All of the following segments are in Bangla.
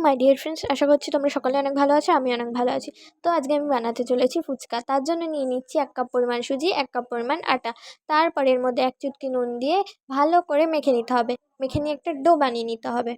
মাই ডিয়ার ফ্রেন্ডস, আশা করছি তোমরা সকলে অনেক ভালো আছো। আমি অনেক ভালো আছি। তো আজকে আমি বানাতে চলেছি ফুচকা। তার জন্য নিয়ে নিচ্ছি 1 কাপ পরিমাণ সুজি, 1 কাপ পরিমাণ আটা। তারপরে এর মধ্যে 1 চুটকি নুন দিয়ে ভালো করে মেখে নিতে হবে। মেখে নিয়ে একটা ডো বানিয়ে নিতে হবে।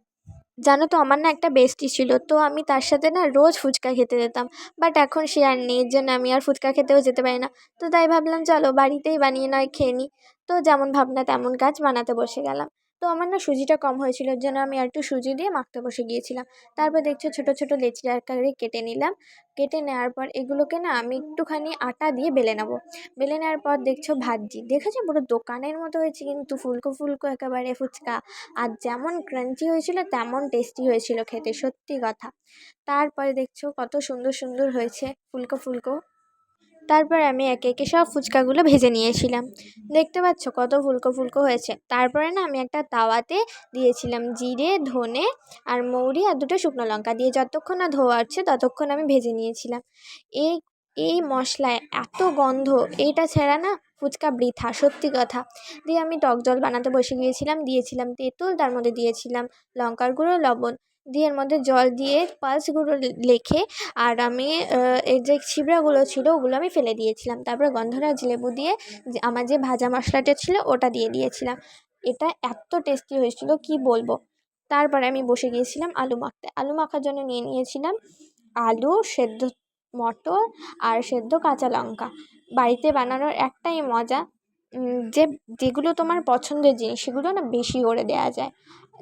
জানো তো, আমার না একটা বেস্টি ছিল, তো আমি তার সাথে না রোজ ফুচকা খেতে যেতাম। বাট এখন সে আর নেই, এর জন্য আমি আর ফুচকা খেতেও যেতে পারি না। তো তাই ভাবলাম চলো বাড়িতেই বানিয়ে নয় খেয়ে নিই। তো যেমন ভাবনা তেমন কাজ, বানাতে বসে গেলাম। তো আমার না সুজিটা কম হয়েছিল, এর জন্য আমি আর একটু সুজি দিয়ে মাখতে বসে গিয়েছিলাম। তারপর দেখছো ছোটো ছোটো লেচি আকারে কেটে নিলাম। কেটে নেওয়ার পর এগুলোকে না আমি একটুখানি আটা দিয়ে বেলে নেবো। বেলে নেওয়ার পর দেখছো ভাজছি, দেখেছো পুরো দোকানের মতো হয়েছে, কিন্তু ফুলকো ফুলকো একেবারে ফুচকা। আর যেমন ক্রাঞ্চি হয়েছিল তেমন টেস্টি হয়েছিল খেতে, সত্যি কথা। তারপরে দেখছো কত সুন্দর সুন্দর হয়েছে, ফুলকো ফুলকো। তারপর আমি একে একে সব ফুচকাগুলো ভেজে নিয়েছিলাম। দেখতে পাচ্ছ কত ফুলকো ফুলকো হয়েছে। তারপরে না আমি একটা তাওয়াতে দিয়েছিলাম জিরে, ধনে আর মৌরি আর 2টো শুকনো লঙ্কা দিয়ে যতক্ষণ না ধোয়া হচ্ছে ততক্ষণ আমি ভেজে নিয়েছিলাম। এই এই মশলায় এত গন্ধ, এইটা ছেড়া না ফুচকা বৃথা, সত্যি কথা। দিয়ে আমি টক জল বানাতে বসে গিয়েছিলাম, দিয়েছিলাম তেঁতুল, তার মধ্যে দিয়েছিলাম লঙ্কার গুঁড়ো, লবণ দিয়ে এর মধ্যে জল দিয়ে পালস গুঁড়ো লেখে আর আমি এর যে ছিবড়াগুলো ছিল ওগুলো আমি ফেলে দিয়েছিলাম। তারপরে গন্ধরাজ লেবু দিয়ে আমার যে ভাজা মশলাটা ছিল ওটা দিয়ে দিয়েছিলাম। এটা এত টেস্টি হয়েছিল কি বলবো। তারপরে আমি বসে গিয়েছিলাম আলু মাখতে। আলু মাখার জন্য নিয়ে নিয়েছিলাম আলু সেদ্ধ, মটর আর সেদ্ধ কাঁচা লঙ্কা। বাড়িতে বানানোর একটাই মজা, যেগুলো তোমার পছন্দের জিনিস সেগুলো না বেশি করে দেওয়া যায়।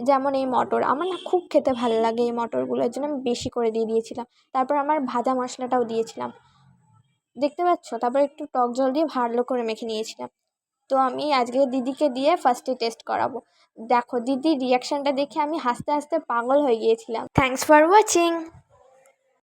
যেমন এই মটর, আমার না খুব খেতে ভালো লাগে এই মটরগুলো, এর জন্য আমি বেশি করে দিয়ে দিয়েছিলাম। তারপর আমার ভাজা মশলাটাও দিয়েছিলাম, দেখতে পাচ্ছ। তারপর একটু টক জল দিয়ে ভালো করে মেখে নিয়েছিলাম। তো আমি আজকে দিদিকে দিয়ে ফার্স্টে টেস্ট করাবো। দেখো দিদির রিয়াকশানটা দেখে আমি হাসতে হাসতে পাগল হয়ে গিয়েছিলাম। Thanks for watching.